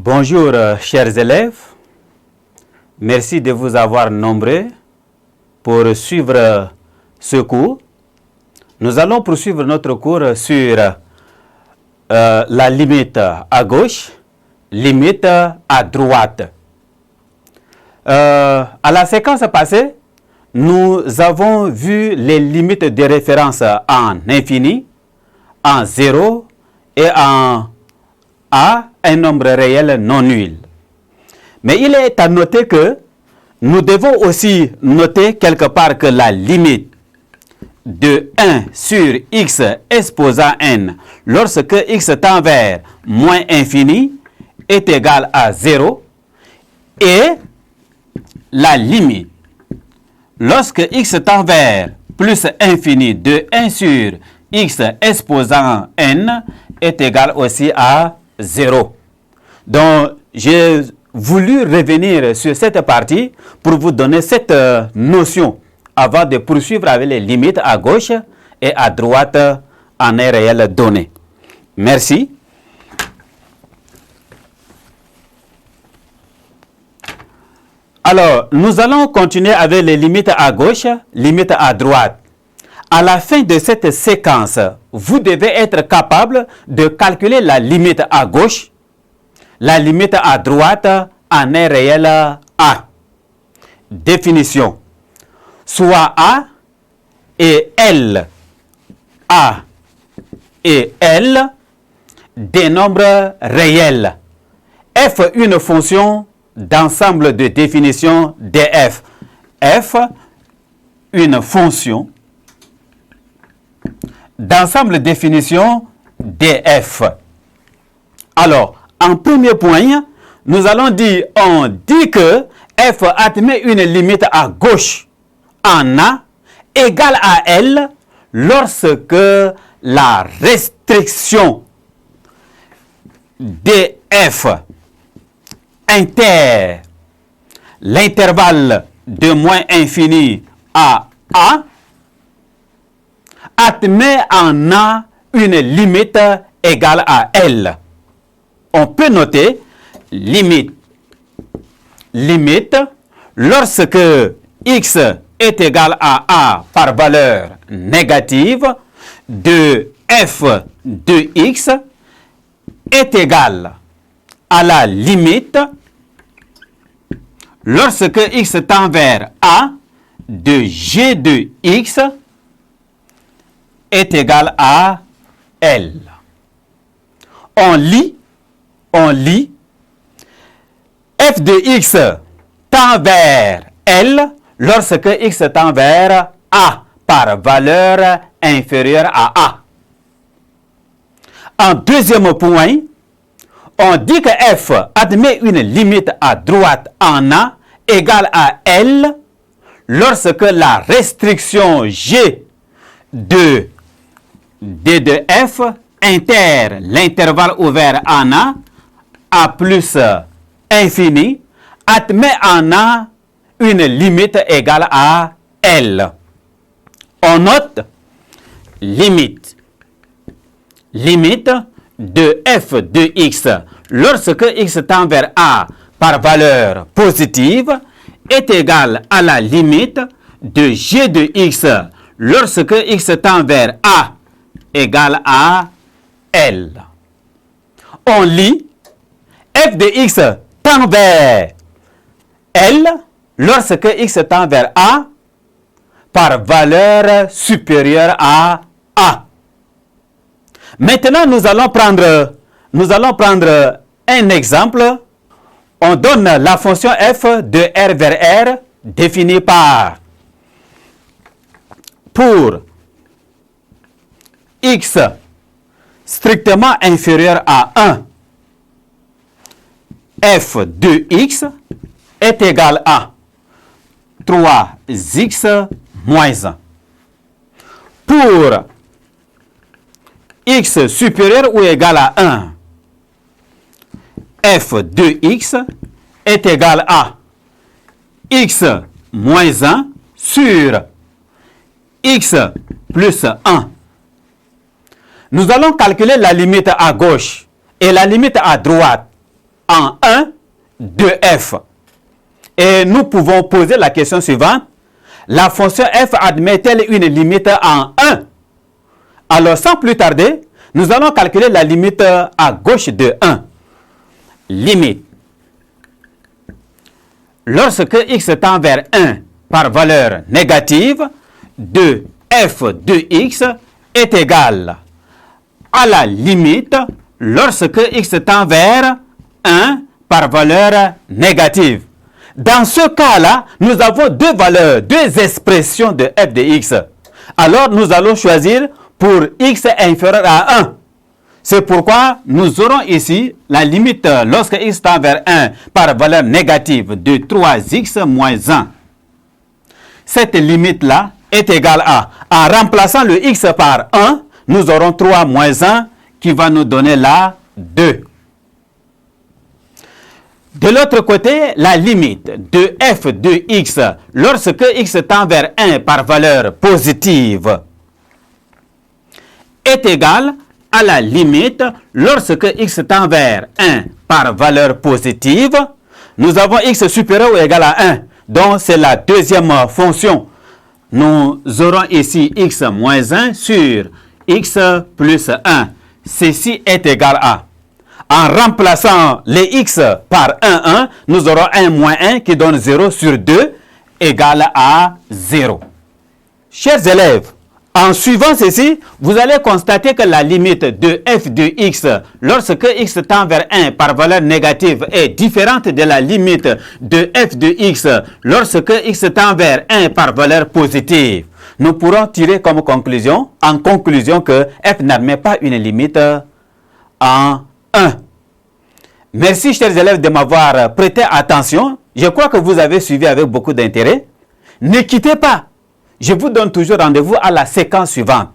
Bonjour chers élèves, merci de vous avoir nombreux pour suivre ce cours. Nous allons poursuivre notre cours sur la limite à gauche, limite à droite. À la séquence passée, nous avons vu les limites de référence en infini, en 0 et en A, un nombre réel non nul. Mais il est à noter que nous devons aussi noter quelque part que la limite de 1 sur x exposant n lorsque x tend vers moins infini est égal à 0 et la limite lorsque x tend vers plus infini de 1 sur x exposant n est égal aussi à 0. Donc, j'ai voulu revenir sur cette partie pour vous donner cette notion avant de poursuivre avec les limites à gauche et à droite en un réel donné. Merci. Alors, nous allons continuer avec les limites à gauche, limites à droite. À la fin de cette séquence, vous devez être capable de calculer la limite à gauche, la limite à droite en un réel A. Définition. Soit A et L, A et L, des nombres réels. F, une fonction d'ensemble de définition df. F, une fonction d'ensemble de définition df. Alors, en premier point, nous allons dire, on dit que f admet une limite à gauche en A égale à L lorsque la restriction df l'intervalle de moins infini à A admet en A une limite égale à L. On peut noter limite lorsque x est égal à A par valeur négative de f de x est égal à la limite lorsque x tend vers A de g de x est égal à L. On lit f de x tend vers L lorsque x tend vers A par valeur inférieure à A. En deuxième point, on dit que f admet une limite à droite en A égale à L lorsque la restriction G de D de f l'intervalle ouvert en A plus infini admet en A une limite égale à L. On note limite de f de x lorsque x tend vers A par valeur positive est égale à la limite de g de x lorsque x tend vers A égale à L. On lit f de x tend vers L lorsque x tend vers A par valeur supérieure à A. Maintenant, nous allons prendre un exemple. On donne la fonction f de R vers R définie par pour x strictement inférieur à 1, f de x est égal à 3x moins 1. Pour x supérieur ou égal à 1, f de x est égal à x moins 1 sur x plus 1. Nous allons calculer la limite à gauche et la limite à droite. en 1 de f. Et nous pouvons poser la question suivante. La fonction f admet-elle une limite en 1? Alors, sans plus tarder, nous allons calculer la limite à gauche de 1. Limite. Lorsque x tend vers 1 par valeur négative, de f de x est égal à la limite lorsque x tend vers 1 par valeur négative. Dans ce cas-là, nous avons deux valeurs, deux expressions de f de x. Alors, nous allons choisir pour x inférieur à 1. C'est pourquoi nous aurons ici la limite lorsque x tend vers 1 par valeur négative de 3x moins 1. Cette limite-là est égale à, en remplaçant le x par 1, nous aurons 3 moins 1 qui va nous donner là 2. De l'autre côté, la limite de f de x lorsque x tend vers 1 par valeur positive est égale à la limite lorsque x tend vers 1 par valeur positive. Nous avons x supérieur ou égal à 1, donc c'est la deuxième fonction. Nous aurons ici x moins 1 sur x plus 1. Ceci est égal à. En remplaçant les x par 1, nous aurons 1 moins 1 qui donne 0 sur 2 égale à 0. Chers élèves, en suivant ceci, vous allez constater que la limite de f de x lorsque x tend vers 1 par valeur négative est différente de la limite de f de x lorsque x tend vers 1 par valeur positive. Nous pourrons tirer comme conclusion, que f n'admet pas une limite en 1. Merci, chers élèves, de m'avoir prêté attention. Je crois que vous avez suivi avec beaucoup d'intérêt. Ne quittez pas. Je vous donne toujours rendez-vous à la séquence suivante.